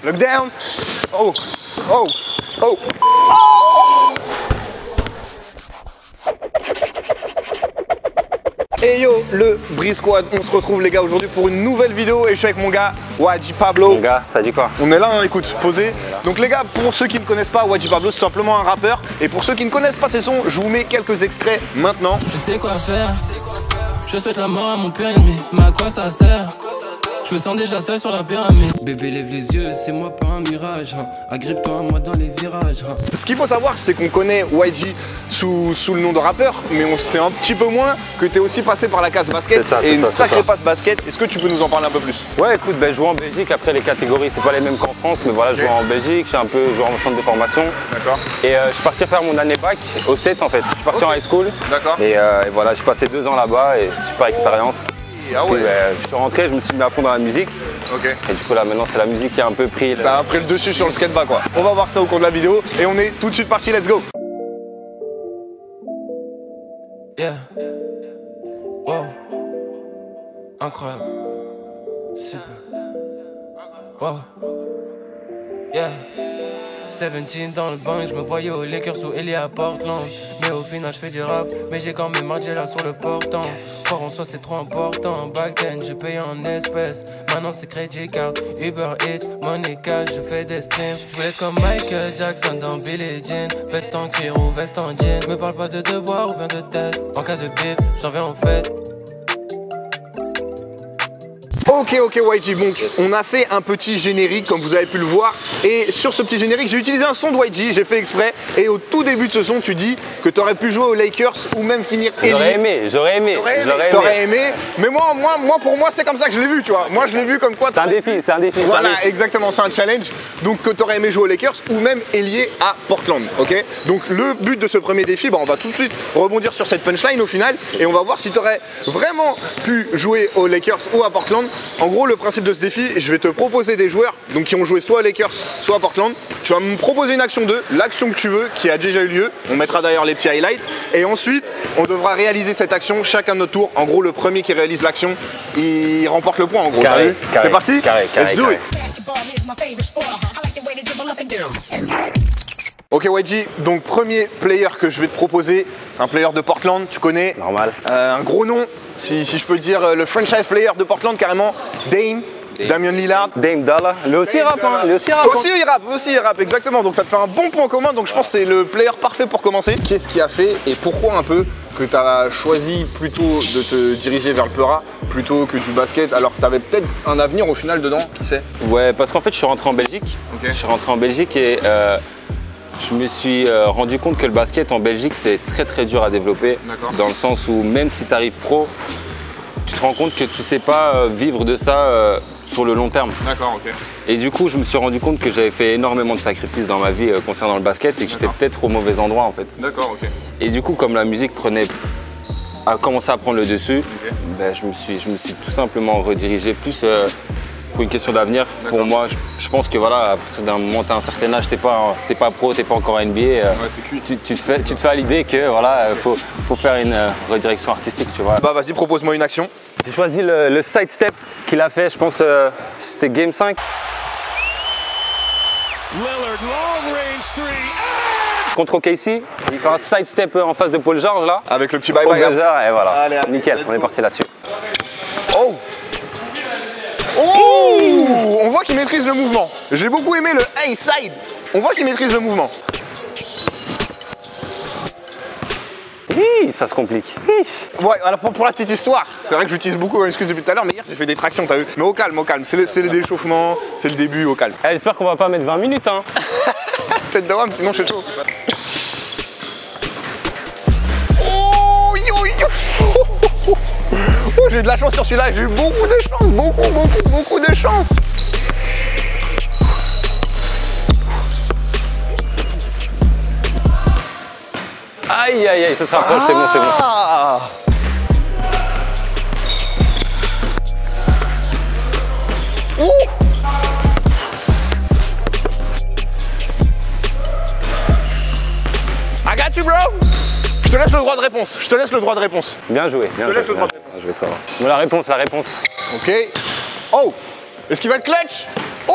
Lockdown. Oh, oh, oh. Et yo, le Breeze Squad, on se retrouve les gars aujourd'hui pour une nouvelle vidéo et je suis avec mon gars Wadji Pablo. Mon gars, ça dit quoi? On est là, hein, écoute, posé. Donc les gars, pour ceux qui ne connaissent pas, Wadji Pablo c'est simplement un rappeur. Et pour ceux qui ne connaissent pas ses sons, je vous mets quelques extraits maintenant. Je sais quoi faire, je souhaite la mort à mon pire ennemi, mais à quoi ça sert? Je me sens déjà seul sur la pyramide. Bébé lève les yeux, c'est moi pas un mirage, hein. Agrippe-toi moi dans les virages, hein. Ce qu'il faut savoir, c'est qu'on connaît YG sous le nom de rappeur, mais on sait un petit peu moins que tu es aussi passé par la case basket et une sacrée passe basket. Est-ce que tu peux nous en parler un peu plus? Ouais, écoute, je joue en Belgique. Après, les catégories, c'est pas les mêmes qu'en France, mais voilà, je joue en Belgique. Je suis un peu joueur en centre de formation. D'accord. Et je suis parti faire mon année bac aux States en fait. Je suis parti en high school. D'accord. Et voilà, j'ai passé 2 ans là-bas et super expérience. Ah ouais. Puis, je suis rentré, je me suis mis à fond dans la musique. Ok. Et du coup là maintenant c'est la musique qui a un peu pris. Ça a pris le dessus sur le skateboard quoi. On va voir ça au cours de la vidéo et on est tout de suite parti, let's go. Yeah. Wow. Incroyable. Super. Wow. Yeah. 17 dans le banc, je me voyais aux Lakers ou Elie à Portland. Mais au final je fais du rap, mais j'ai quand même marqué là sur le portant. Fort en soi c'est trop important. Back then j'ai payé en espèces, maintenant c'est crédit card, Uber Eats, money cash, je fais des streams. Je voulais être comme Michael Jackson dans Billie Jean. Veste en cuir ou veste en jean. Me parle pas de devoir ou bien de test. En cas de bif, j'en viens en fait. Ok YG, donc on a fait un petit générique comme vous avez pu le voir et sur ce petit générique j'ai utilisé un son de YG, j'ai fait exprès et au tout début de ce son tu dis que tu aurais pu jouer aux Lakers ou même finir Elie. J'aurais aimé. T'aurais aimé, mais pour moi c'est comme ça que je l'ai vu tu vois, moi je l'ai vu comme quoi. C'est un défi, Voilà exactement, c'est un challenge, donc que tu aurais aimé jouer aux Lakers ou même Elie à Portland, ok. Donc le but de ce premier défi, on va tout de suite rebondir sur cette punchline au final et on va voir si tu aurais vraiment pu jouer aux Lakers ou à Portland. En gros, le principe de ce défi, je vais te proposer des joueurs donc, qui ont joué soit à Lakers, soit à Portland. Tu vas me proposer une action 2, l'action que tu veux, qui a déjà eu lieu. On mettra d'ailleurs les petits highlights. Et ensuite, on devra réaliser cette action chacun de notre tour. En gros, le premier qui réalise l'action, il remporte le point. En gros, c'est parti? Let's do it. Ok YG, donc premier player que je vais te proposer, c'est un player de Portland, tu connais. Normal. Un gros nom, si je peux dire, le franchise player de Portland carrément, Damian Lillard. Dame Dollar, lui aussi il rappe, hein. Aussi il rappe, exactement, donc ça te fait un bon point commun, donc je pense que c'est le player parfait pour commencer. Qu'est-ce qui a fait et pourquoi un peu que tu as choisi plutôt de te diriger vers le Peura plutôt que du basket, alors que tu avais peut-être un avenir au final dedans, qui sait? Ouais, parce qu'en fait je suis rentré en Belgique. Je suis rentré en Belgique et je me suis rendu compte que le basket en Belgique c'est très dur à développer, dans le sens où même si tu arrives pro, tu te rends compte que tu sais pas vivre de ça sur le long terme. D'accord, ok. Et du coup je me suis rendu compte que j'avais fait énormément de sacrifices dans ma vie concernant le basket et que j'étais peut-être au mauvais endroit en fait. D'accord, ok. Et du coup comme la musique a commencé à prendre le dessus, je me suis tout simplement redirigé plus pour une question d'avenir. Pour moi, je pense que voilà, à partir d'un moment, tu as un certain âge, t'es pas pro, t'es pas encore à NBA, tu te fais à l'idée que voilà, faut faire une redirection artistique, tu vois. Bah vas-y, propose-moi une action. J'ai choisi le side step qu'il a fait, je pense c'était Game 5. Lillard, long range three. Contre OKC, il fait un side step en face de Paul George là. Avec le petit bye-bye. Et voilà, allez, nickel, on est parti là-dessus. Oh! On voit qu'il maîtrise le mouvement. J'ai beaucoup aimé le high side. On voit qu'il maîtrise le mouvement. Ça se complique. Ouais, alors pour la petite histoire, c'est vrai que j'utilise beaucoup l'excuse depuis tout à l'heure, mais hier j'ai fait des tractions, t'as vu? Mais au calme, c'est le déchauffement, c'est le début, au calme. J'espère qu'on va pas mettre 20 minutes, hein. Tête de rhum, sinon je suis chaud. Oh, j'ai eu de la chance sur celui-là, j'ai eu beaucoup de chance, beaucoup de chance. Aïe, ça se rapproche, c'est bon. I got you, bro. Je te laisse le droit de réponse. Bien joué, bien joué. La réponse. Ok. Oh, est-ce qu'il va être clutch? Oh,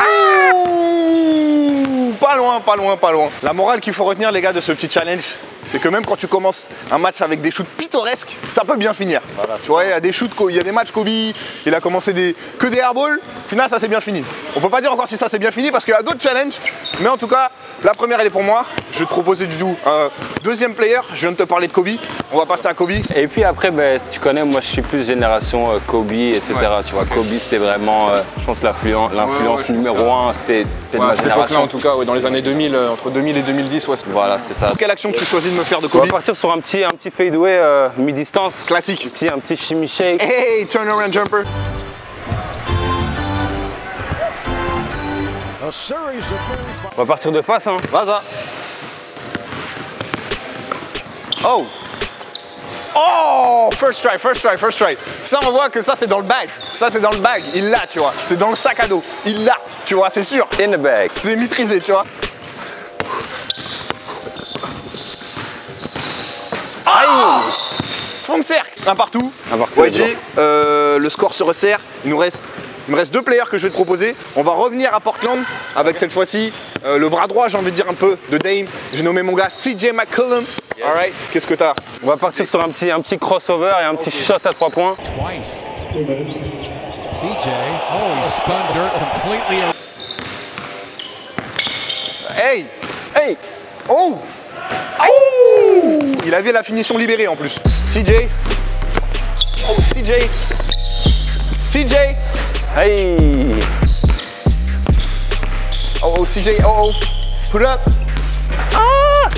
loin, pas loin, pas loin. La morale qu'il faut retenir, les gars, de ce petit challenge, c'est que même quand tu commences un match avec des shoots pittoresques, ça peut bien finir. Voilà, tu vois, il y a des shoots, il y a des matchs Kobe, il a commencé que des airballs. Au final, ça c'est bien fini. On peut pas dire encore si ça c'est bien fini parce qu'il y a d'autres challenges. Mais en tout cas, la première elle est pour moi. Je vais te proposer du tout un deuxième player. Je viens de te parler de Kobe. On va passer à Kobe. Et puis après, ben, si tu connais, moi je suis plus génération Kobe, etc. Ouais, tu vois, okay. Kobe c'était vraiment, je pense, l'influence numéro 1, c'était de ma génération. En tout cas, ouais, dans les années 2000, entre 2000 et 2010, ouais, voilà, c'était ça. Quelle action tu choisis de me faire de Kobe? On va partir sur un petit fadeaway mi-distance. Classique. Un petit shimmy shake. Hey, turnaround jumper. On va partir de face, hein. Vas-y. Oh! Oh! First try, first try, first try. Ça, on voit que ça, c'est dans le bag. Ça, c'est dans le bag. Il l'a, tu vois. C'est dans le sac à dos. Il l'a, tu vois, c'est sûr. In the bag. C'est maîtrisé, tu vois. Aïe! Fond de cercle. Un partout. Un partout. YG, le score se resserre. Il me reste 2 players que je vais te proposer. On va revenir à Portland avec cette fois-ci le bras droit, j'ai envie de dire un peu, de Dame. J'ai nommé mon gars CJ McCollum. Yes. Alright, qu'est-ce que t'as? On va partir sur un petit crossover et un petit shot à 3 points. CJ, he spun dirt completely. Hey! Hey! Oh! Oh! Il avait la finition libérée en plus. CJ. Oh, CJ. CJ. Hey! Oh, oh, CJ, oh, oh. Put up. Ah!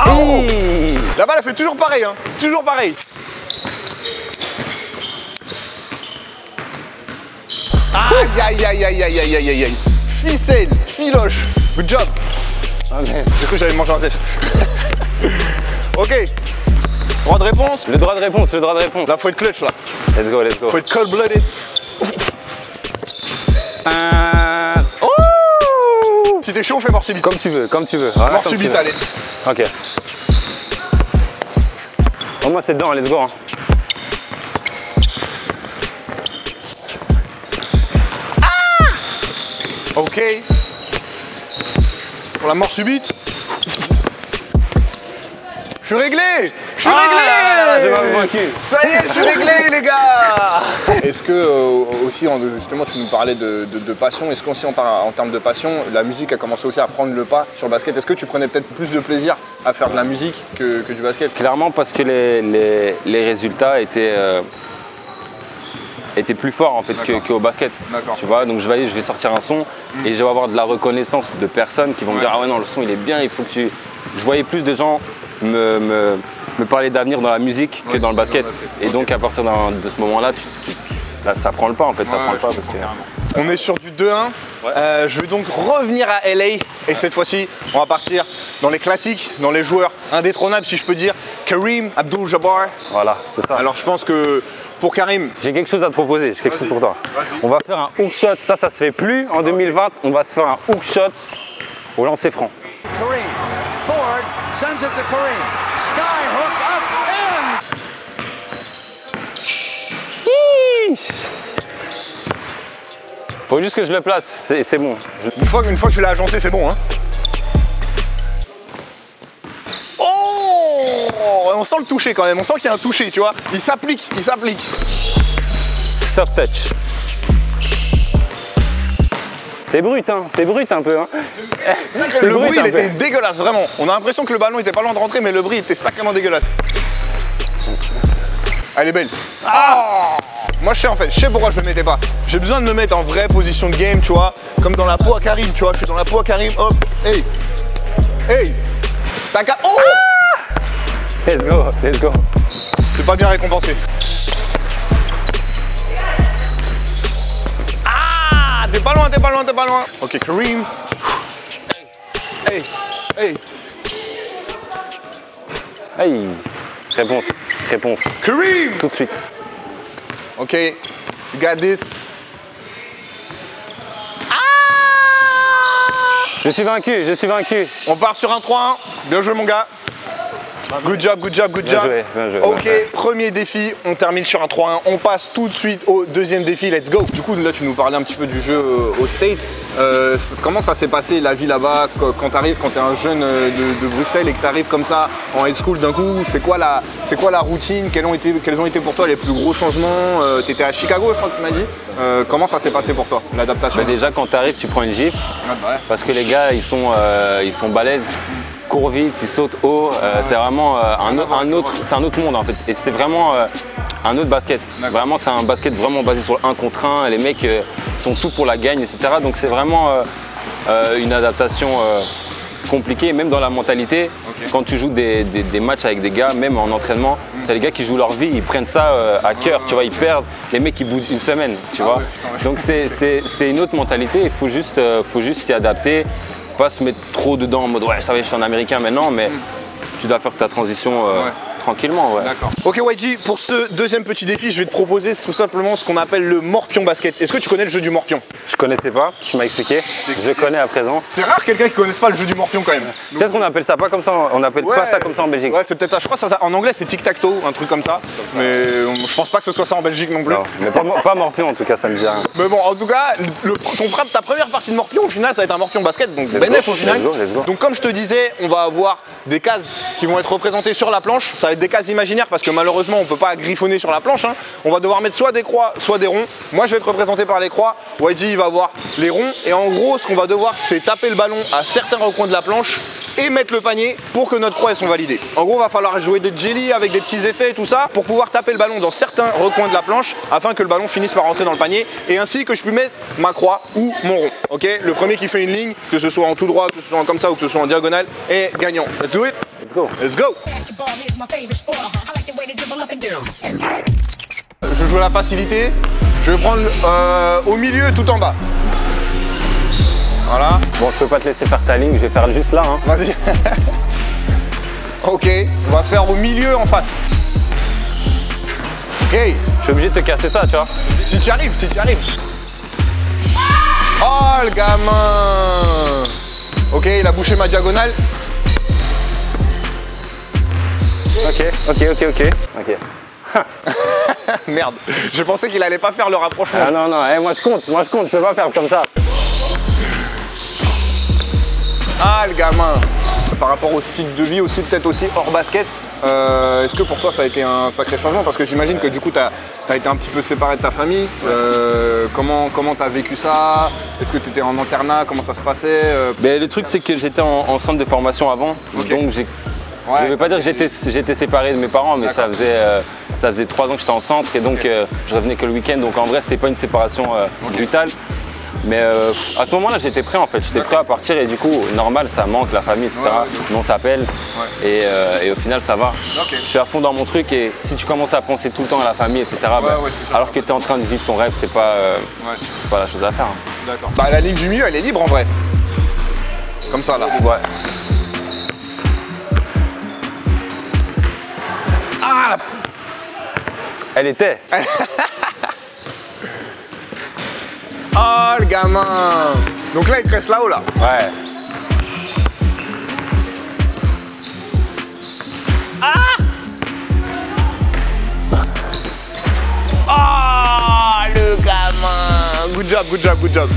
Oh! Hey! La balle, elle fait toujours pareil, hein. Toujours pareil. Aïe, aïe, aïe, aïe, aïe, aïe, aïe, aïe. Ficelle, filoche. Good job. Okay. J'ai cru que j'allais manger un zef. Ok. Droit de réponse. Le droit de réponse, le droit de réponse. Là, faut être clutch, là. Let's go, let's go. Faut être cold-blooded. Oh! Si t'es chaud, on fait mort subite. Comme tu veux, comme tu veux. Voilà, mort subite, allez. Ok. Au moins, c'est dedans, let's go. Hein. Ok. Pour la mort subite. Je suis réglé! Je suis réglé! Ça y est, je suis réglé, les gars! Est-ce que aussi, justement, tu nous parlais de passion, est-ce qu'aussi en termes de passion, la musique a commencé aussi à prendre le pas sur le basket? Est-ce que tu prenais peut-être plus de plaisir à faire de la musique que du basket? Clairement, parce que les résultats étaient plus forts en fait qu'au basket. Tu vois, donc je vais sortir un son et je vais avoir de la reconnaissance de personnes qui vont me dire ah ouais non, le son il est bien, il faut que tu. Je voyais plus de gens me parler d'avenir dans la musique que dans le basket. Et donc à partir de ce moment-là, là, ça prend le pas en fait, ça prend le pas parce que. On est sur du 2-1. Ouais. Je vais donc revenir à LA et cette fois-ci, on va partir dans les classiques, dans les joueurs indétrônables si je peux dire. Kareem Abdul-Jabbar. Voilà, c'est ça. Alors je pense que pour Kareem, j'ai quelque chose à te proposer, j'ai quelque chose pour toi. On va faire un hook shot, ça se fait plus en 2020. On va se faire un hook shot au lancer franc. Kareem, Ford sends it to Kareem. Skyhook up in. Faut juste que je le place, c'est bon. Une fois que tu l'as agencé, c'est bon, hein. Oh! On sent le toucher quand même, on sent qu'il y a un toucher, tu vois. Il s'applique, il s'applique. Soft touch. C'est brut un peu. Hein. Le bruit, il était dégueulasse, vraiment. On a l'impression que le ballon était pas loin de rentrer, mais le bruit était sacrément dégueulasse. Elle est belle. Ah! Moi, je sais en fait, je sais pourquoi je le mettais pas. J'ai besoin de me mettre en vraie position de game, tu vois. Comme dans la peau à Karim, tu vois. Je suis dans la peau à Karim, hop. Hey! Hey! T'as qu'à. Oh! Let's go, let's go. C'est pas bien récompensé. Ah! T'es pas loin, t'es pas loin, t'es pas loin. Ok, Kareem. Hey! Hey! Hey! Réponse. Kareem! Tout de suite. Ok, you got this. Ah! Je suis vaincu. On part sur un 3-1. Bien joué, mon gars. Good job, good job, good Bien job. joué, bien joué. Ok, premier défi, on termine sur un 3-1. On passe tout de suite au deuxième défi, let's go. Du coup, là, tu nous parlais un petit peu du jeu aux States. Comment ça s'est passé la vie là-bas quand tu arrives, quand tu es un jeune de Bruxelles et que tu arrives comme ça en high school d'un coup? C'est quoi la routine? Quels ont été pour toi les plus gros changements? Tu étais à Chicago, je crois que tu m'as dit. Comment ça s'est passé pour toi, l'adaptation? Déjà, quand tu arrives, tu prends une gifle. Parce que les gars, ils sont balèzes. Courent vite, ils sautent haut, c'est vraiment un autre monde en fait. Et c'est vraiment un autre basket. Vraiment, c'est un basket vraiment basé sur le 1 contre 1. Les mecs sont tout pour la gagne, etc. Donc c'est vraiment une adaptation compliquée, même dans la mentalité. Quand tu joues des matchs avec des gars, même en entraînement, t'as des gars qui jouent leur vie, ils prennent ça à cœur, tu vois, ils perdent. Les mecs, ils bougent une semaine, tu vois. Donc c'est une autre mentalité, il faut juste s'y adapter. Pas se mettre trop dedans en mode ouais, ça va, je suis un américain maintenant, mais tu dois faire ta transition tranquillement. Ouais. D'accord. Ok YG, pour ce deuxième petit défi, je vais te proposer tout simplement ce qu'on appelle le morpion basket. Est-ce que tu connais le jeu du morpion? Je connaissais pas, tu m'as expliqué. Je connais à présent. C'est rare quelqu'un qui connaisse pas le jeu du morpion quand même. Peut-être qu'on appelle ça pas comme ça, on appelle pas ça comme ça en Belgique. Ouais, c'est peut-être ça. Je crois que en anglais c'est tic-tac-toe, un truc comme ça. Mais je pense pas que ce soit ça en Belgique non plus. Non, mais pas morpion en tout cas, ça me dit rien. Mais bon, en tout cas, ta première partie de morpion au final ça va être un morpion basket, donc bénéf au final. Let's go. Donc comme je te disais, on va avoir des cases qui vont être représentées sur la planche. Ça va être des cases imaginaires parce que malheureusement on peut pas griffonner sur la planche. On va devoir mettre soit des croix, soit des ronds. Moi je vais être représenté par les croix. YG il va avoir les ronds. Et en gros ce qu'on va devoir c'est taper le ballon à certains recoins de la planche et mettre le panier pour que notre croix elles sont validées. En gros il va falloir jouer des jelly avec des petits effets et tout ça pour pouvoir taper le ballon dans certains recoins de la planche afin que le ballon finisse par rentrer dans le panier et ainsi que je puisse mettre ma croix ou mon rond. Ok, le premier qui fait une ligne, que ce soit en tout droit, que ce soit comme ça ou que ce soit en diagonale, est gagnant. Let's do it. Let's go. Let's go. Je joue à la facilité. Je vais prendre au milieu tout en bas. Voilà. Bon, je peux pas te laisser faire ta ligne, je vais faire juste là. Vas-y. Ok, on va faire au milieu en face. Ok. Je suis obligé de te casser ça, tu vois. Si tu y arrives, si tu y arrives. Oh le gamin. Ok, il a bouché ma diagonale. Ok. Merde, je pensais qu'il allait pas faire le rapprochement. Ah non, moi je compte, je peux pas faire comme ça. Ah le gamin. Par rapport au style de vie aussi, peut-être aussi hors basket, est-ce que pour toi ça a été un sacré changement? Parce que j'imagine que du coup tu as été un petit peu séparé de ta famille. Comment tu as vécu ça? Est-ce que tu étais en internat? Comment ça se passait? Le truc c'est que j'étais en centre de formation avant, donc je ne vais pas dire que j'étais séparé de mes parents, mais ça faisait 3 ans que j'étais en centre et donc je revenais que le week-end. Donc en vrai, c'était pas une séparation brutale. Mais à ce moment-là, j'étais prêt en fait. J'étais prêt à partir et du coup, normal, ça manque, la famille, etc. Mais on s'appelle et au final, ça va. Je suis à fond dans mon truc et si tu commences à penser tout le temps à la famille, etc., alors que tu es en train de vivre ton rêve, c'est pas la chose à faire. D'accord. Bah, la ligne du milieu, elle est libre en vrai. Comme ça là. Ouais. Ah, elle était. Oh le gamin. Donc là il te reste là-haut là. Ouais. Ah, le gamin. Good job, good job, good job.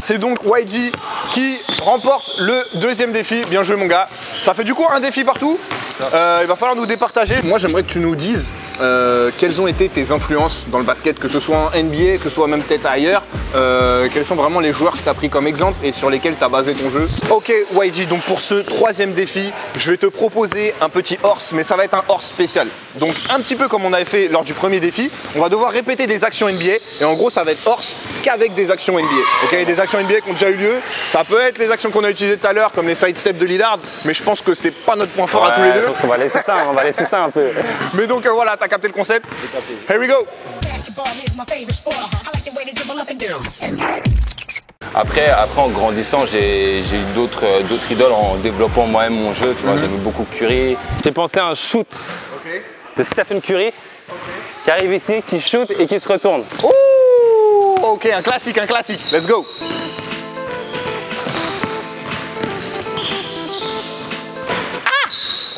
C'est donc YG qui remporte le deuxième défi. Bien joué mon gars. Ça fait du coup un défi partout. Il va falloir nous départager. Moi j'aimerais que tu nous dises quelles ont été tes influences dans le basket, que ce soit en NBA, que ce soit même peut-être ailleurs. Quels sont vraiment les joueurs que tu as pris comme exemple et sur lesquels tu as basé ton jeu? Ok YG, donc pour ce troisième défi, je vais te proposer un petit horse, mais ça va être un horse spécial. Donc un petit peu comme on avait fait lors du premier défi, on va devoir répéter des actions NBA et en gros ça va être horse qu'avec des actions NBA. Ok, des actions NBA qui ont déjà eu lieu. Ça peut être les actions qu'on a utilisées tout à l'heure comme les side steps de Lillard, mais je pense que c'est pas notre point fort à tous les deux. On va laisser ça un peu. Mais donc voilà, t'as capté le concept. Here we go. Après en grandissant, j'ai eu d'autres idoles en développant moi-même mon jeu. Tu vois, j'aimais beaucoup Curry. J'ai pensé à un shoot de Stephen Curry qui arrive ici, qui shoot et qui se retourne. Ouh, ok, un classique, un classique. Let's go.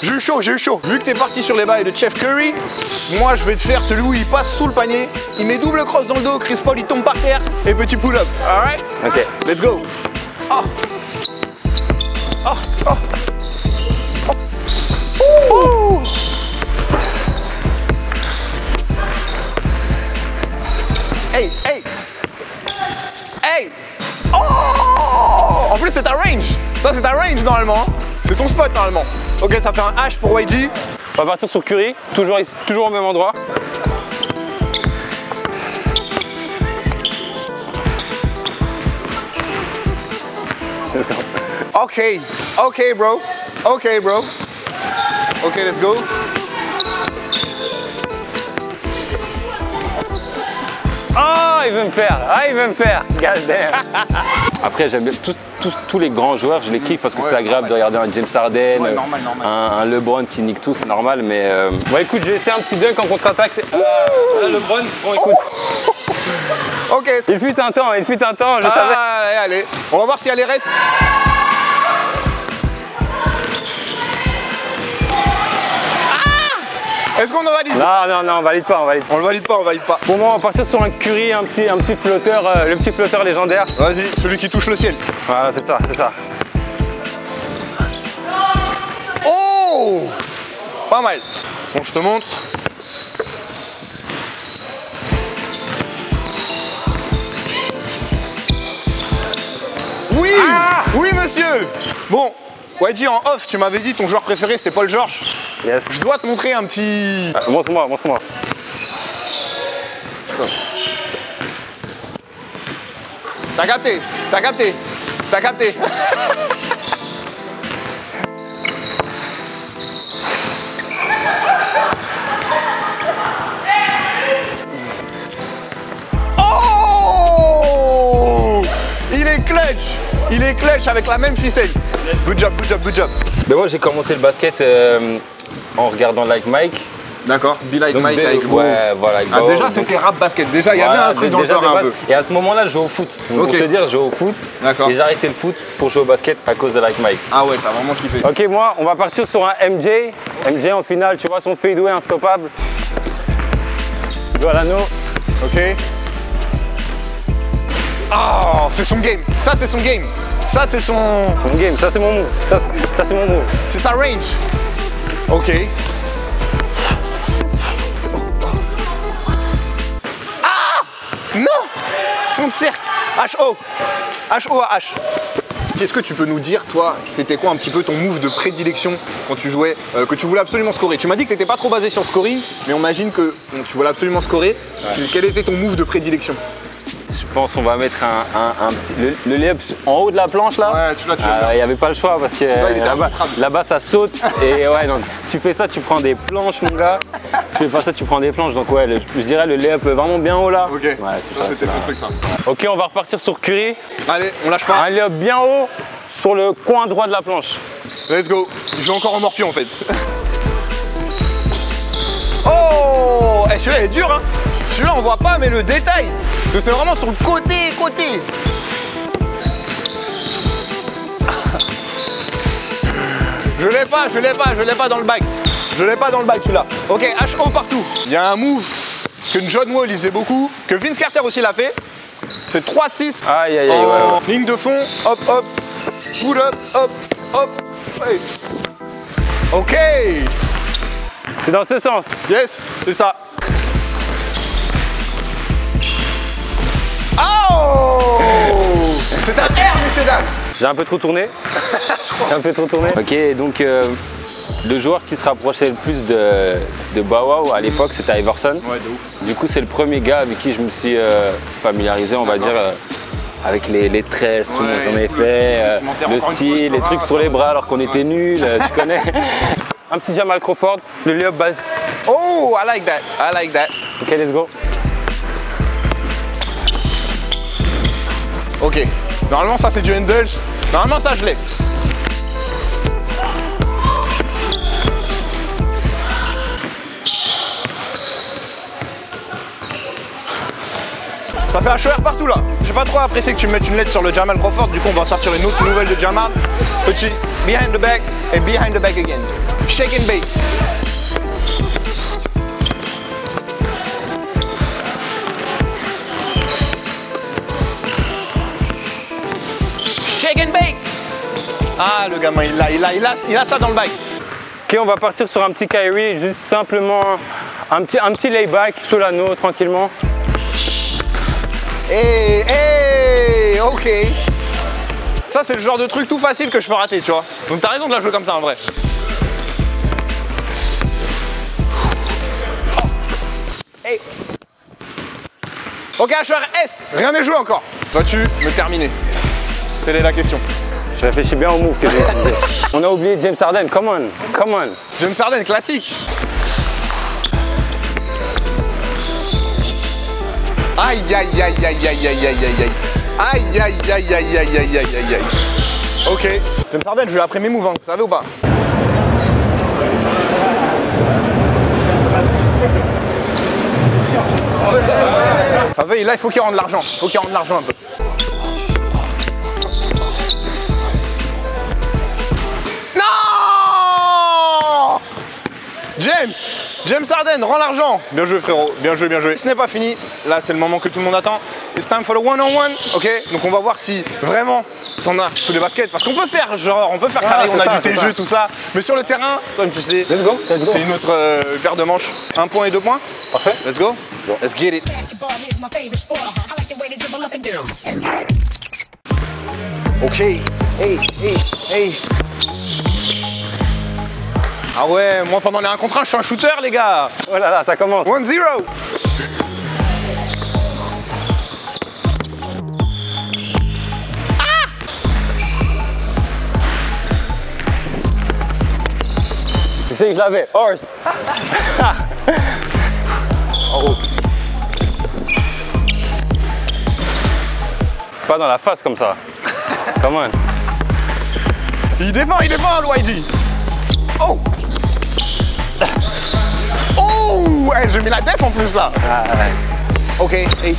J'ai eu chaud, j'ai eu chaud. Vu que t'es parti sur les bails de Chef Curry, moi je vais te faire celui où il passe sous le panier, il met double crosse dans le dos, Chris Paul il tombe par terre et petit pull-up. Alright? Ok. Let's go. Ah. Ah. Ah. Oh. Hey, hey. Hey. Oh. En plus c'est ta range. Ça c'est ta range normalement. C'est ton spot normalement. Ok, ça fait un H pour YG. On va partir sur Curry, toujours ici, toujours au même endroit. Ok, ok bro. Ok bro. Ok, let's go. Oh, il veut me faire. Ah, il veut me faire. God damn. Après, j'aime bien tous les grands joueurs, je les kiffe parce que c'est agréable de regarder un James Harden, un LeBron qui nique tout, c'est normal. Mais bon, écoute, j'ai essayé un petit dunk en contre-attaque. LeBron, bon, écoute. Ok. Il fut un temps, je savais. Allez, allez. On va voir si elle les reste. Est-ce qu'on en valide? Non, on valide pas, on valide pas. On le valide pas, on valide pas. Pour moi, on va partir sur un Curry, un petit flotteur, le petit flotteur légendaire. Vas-y, celui qui touche le ciel. Voilà, c'est ça, c'est ça. Oh! Pas mal. Bon, je te montre. Oui! Oui, monsieur! Bon, YG en off, tu m'avais dit ton joueur préféré c'était Paul George. Yes. Je dois te montrer un petit... Montre-moi, montre-moi. T'as capté, t'as capté, t'as capté. Oh! Il est clutch avec la même ficelle. Good job, good job, good job. Mais moi j'ai commencé le basket en regardant Like Mike. D'accord, Be Like Mike avec Bo. Ouais, voilà, avec Bo. Déjà c'était rap basket, déjà il y avait un truc dans le genre un peu. Et à ce moment-là, je jouais au foot. Donc, pour te dire, je jouais au foot. D'accord. Et j'ai arrêté le foot pour jouer au basket à cause de Like Mike. Ah ouais, t'as vraiment kiffé. Ok, moi, on va partir sur un MJ. MJ en finale, tu vois, son fadeaway instoppable. L'anneau. Ok. Oh, c'est son game. Ça, c'est son game. Ça, c'est son... C'est mon game, ça c'est mon move. Ça c'est mon move. C'est sa range. Ok. Ah! Non! Fond de cercle. H-O. H-O à H. Est-ce que tu peux nous dire, toi, c'était quoi un petit peu ton move de prédilection quand tu jouais, que tu voulais absolument scorer? Tu m'as dit que tu n'étais pas trop basé sur le scoring, mais on imagine que tu voulais absolument scorer. Ouais. Quel était ton move de prédilection? Je pense qu'on va mettre un petit... Le layup en haut de la planche là. Ouais, tu l'as. Il n'y avait pas le choix parce que là-bas ça saute. Et ouais, donc si tu fais ça, tu prends des planches, mon gars. Si tu fais pas ça, tu prends des planches. Donc ouais, je dirais le layup vraiment bien haut là. Ok. Ouais, c'est ça. C'était le truc ça. Ok, on va repartir sur Curry. Allez, on lâche pas. Un layup bien haut sur le coin droit de la planche. Let's go. Je joue encore en morpion en fait. Oh! Eh, celui-là est dur, hein. Celui-là on voit pas, mais le détail. Parce que c'est vraiment sur le côté. Je l'ai pas dans le bag. Je l'ai pas dans le bag celui-là. Ok, HO partout. Il y a un move que John Wall il faisait beaucoup, que Vince Carter aussi l'a fait. C'est 3-6 Aïe, aïe, aïe, en ligne de fond. Hop, hop, pull up, hop, hop. Hey. Ok. C'est dans ce sens. Yes, c'est ça. Oh! C'est un R, messieurs, dames. J'ai un peu trop tourné. Ok, donc le joueur qui se rapprochait le plus de Bow Wow à l'époque, c'était Iverson. Ouais, de ouf. Du coup, c'est le premier gars avec qui je me suis familiarisé, on va dire, avec les tresses, tout le monde en effet, le style, les trucs sur les bras alors qu'on était nuls, tu connais. Un petit Jamal Crawford, le layup base. Oh, I like that. I like that. Ok, let's go. Ok. Normalement, ça, c'est du handles. Normalement, ça, je l'ai. Ça, fait HER partout là. J'ai pas trop apprécié que tu me mettes une lettre sur le Jamal Crawford, du coup on va sortir une autre nouvelle de Jamal. Petit behind the back et behind the back again. Shake and bake. Shake and bake. Ah le gamin il a ça dans le bag. Ok, on va partir sur un petit Kyrie, juste simplement un petit layback sous l'anneau tranquillement. Ok. Ça c'est le genre de truc tout facile que je peux rater, tu vois. Donc t'as raison de la jouer comme ça en vrai. Hey. Ok, HRS, rien n'est joué encore. Vas-tu me terminer? Telle est la question. Je réfléchis bien au move que j'ai utilisé. On a oublié James Harden, come on, come on. James Harden, classique. Aïe aïe aïe aïe aïe aïe aïe aïe aïe. Aïe aïe aïe aïe aïe aïe aïe aïe aïe. Ok, James Harden, je l'ai après mes moves, hein, vous savez ou pas? Ah oui, là il faut qu'il rende l'argent, il faut qu'il rende l'argent un peu. Non! James Harden, rends l'argent. Bien joué frérot, bien joué, bien joué. Ce n'est pas fini, là c'est le moment que tout le monde attend. It's time for the one-on-one, ok? Donc on va voir si vraiment t'en as sous les baskets. Parce qu'on peut faire genre, on peut faire carré, on a du TG, tout ça. Mais sur le terrain, toi tu sais, Let's go. c'est une autre paire de manches. 1 point et 2 points. Parfait. Let's go. Let's get it. Ok, hey. Ah ouais, moi pendant les 1 contre 1, je suis un shooter les gars. Oh là là, ça commence. 1-0. Tu sais que je l'avais, horse. Oh. Pas dans la face comme ça. Come on. Il défend, YG. Oh. Oh, hey, j'ai mis la def en plus là. Ah, ouais. Ok, hey.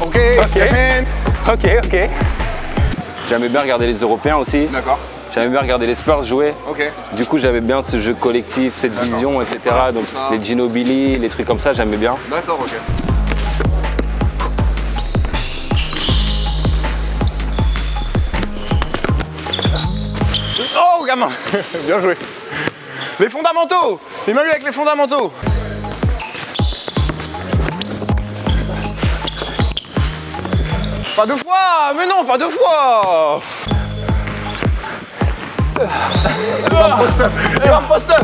Ok, man. Ok. J'aimais bien regarder les Européens aussi. D'accord. J'aimais bien regarder les Spurs jouer. Ok. Du coup, j'avais bien ce jeu collectif, cette vision, etc. Donc, ça. les Ginobili, les trucs comme ça, j'aimais bien. D'accord, ok. Oh, gamin. Bien joué. Les fondamentaux. Il m'a eu avec les fondamentaux. Pas 2 fois. Mais non, pas 2 fois. Il va me post-up.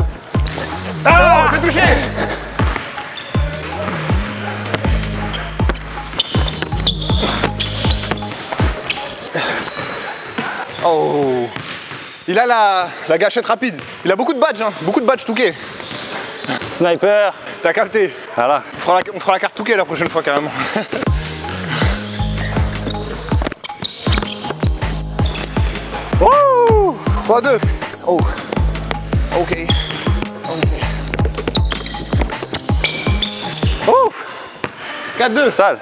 Ah, c'est touché. Oh. Il a la gâchette rapide. Il a beaucoup de badges, hein. Beaucoup de badges Touquet. Sniper. T'as capté. Voilà. On fera la carte Touquet la prochaine fois carrément. Wouh. 3-2. Oh. Ok. Oh. 4-2. Sale.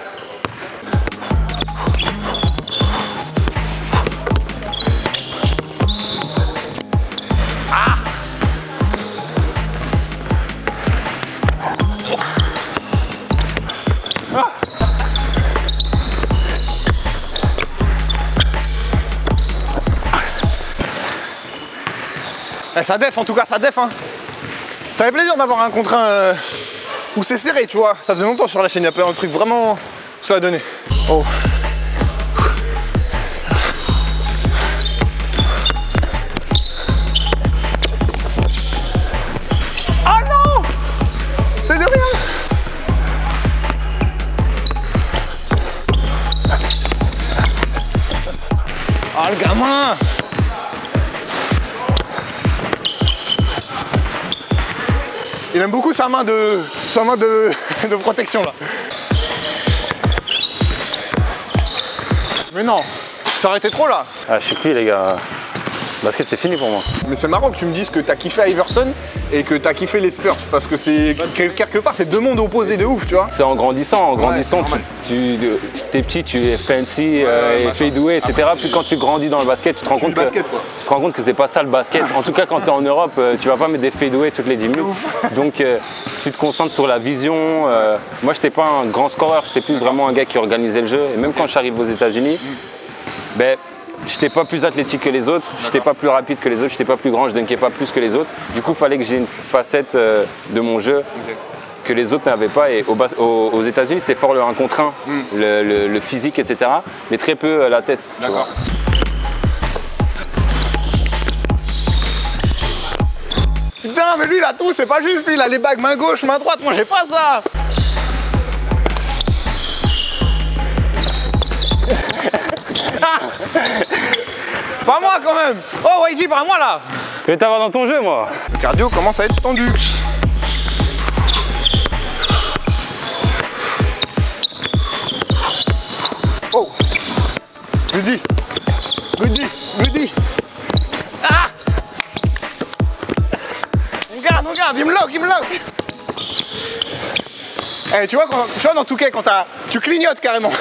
Ça def en tout cas, ça def hein. Ça fait plaisir d'avoir un contre un où c'est serré, tu vois. Ça faisait longtemps sur la chaîne, il y a pas un truc vraiment ça a donné. Oh. Ah non. C'est de rien. Ah le gamin. Il aime beaucoup sa main de protection là. Mais non, ça aurait été trop là. Ah, je suis cuit les gars. Basket, c'est fini pour moi. Mais c'est marrant que tu me dises que t'as kiffé Iverson et que t'as kiffé les Spurs parce que c'est quelque part c'est deux mondes opposés de ouf, tu vois. C'est en grandissant, normal. t'es petit, tu es fancy, et fadeaway, etc. Puis quand tu grandis dans le basket, tu te rends compte que c'est pas ça le basket. En tout cas, quand tu es en Europe, tu vas pas mettre des fadeaway toutes les 10 minutes. Donc tu te concentres sur la vision. Moi, j'étais pas un grand scoreur, j'étais plus vraiment un gars qui organisait le jeu. Et même quand je suis arrivé aux États-Unis, ben, j'étais pas plus athlétique que les autres, j'étais pas plus rapide que les autres, j'étais pas plus grand, je dunkais pas plus que les autres. Du coup, il fallait que j'ai une facette de mon jeu que les autres n'avaient pas. Et aux États-Unis, c'est fort le 1 contre 1, le physique, etc. Mais très peu la tête. D'accord. Putain, mais lui, il a tout, c'est pas juste. Lui, il a les bagues main gauche, main droite. Moi, j'ai pas ça. Pas moi quand même. Oh YG, pas moi là. Je vais t'avoir dans ton jeu, moi. Le cardio commence à être tendu. Oh. Rudy. Ah. On garde, il me lock. Eh, tu vois dans Touquet, quand tu clignotes carrément.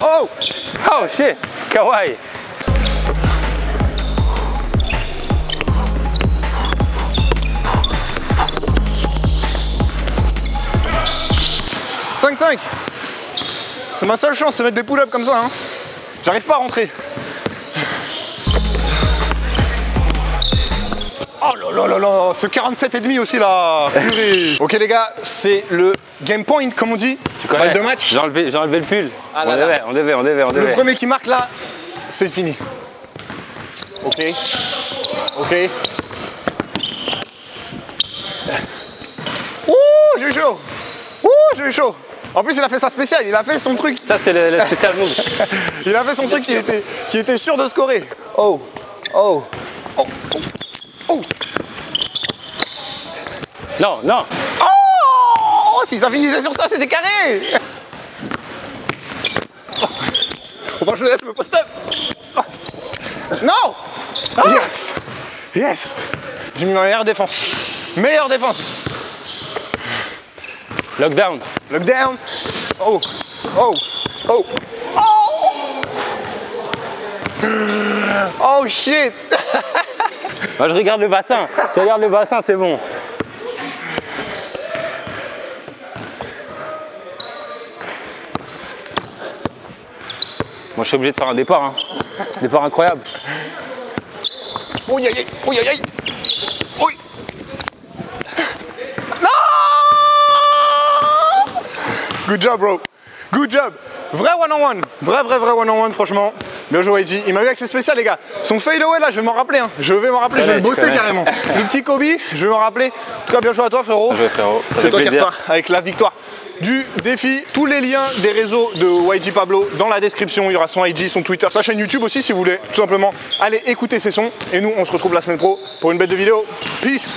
Oh! Oh shit! Kawaii! « 5-5 ». C'est ma seule chance, c'est mettre des pull-ups comme ça. Hein. J'arrive pas à rentrer. Oh là là là là, ce 47,5 aussi là. Purée. Ok les gars, c'est le game point comme on dit. Tu connais? Balle de match. J'ai enlevé le pull. Ah on devait. Le premier qui marque là, c'est fini. Ok. Ouh, j'ai eu chaud. En plus, il a fait ça spécial, il a fait son truc. Ça, c'est le spécial move. Il a fait son truc qui était sûr de scorer. Oh. Non. Oh, si ça finissait sur ça, c'était carré. Oh, je laisse me post-up. Oh. Non. Yes. J'ai mis ma meilleure défense. Lockdown. Oh. Oh shit. Moi, je regarde le bassin. Tu regardes le bassin, c'est bon. Moi, je suis obligé de faire un départ. Hein. Départ incroyable. Oui. Non. Good job, bro. Good job. Vrai one-on-one. Vrai one-on-one, franchement. Bien joué, YG. Il m'a eu accès spécial, les gars. Son fade-away, là, je vais m'en rappeler. Hein. Je vais le bosser carrément. Le petit Kobe, je vais m'en rappeler. En tout cas, bien joué à toi, frérot. Bien joué, frérot. C'est toi qui repars avec la victoire du défi. Tous les liens des réseaux de YG Pablo dans la description. Il y aura son IG, son Twitter, sa chaîne YouTube aussi, si vous voulez. Tout simplement, allez écouter ses sons. Et nous, on se retrouve la semaine pro pour une bête de vidéo. Peace.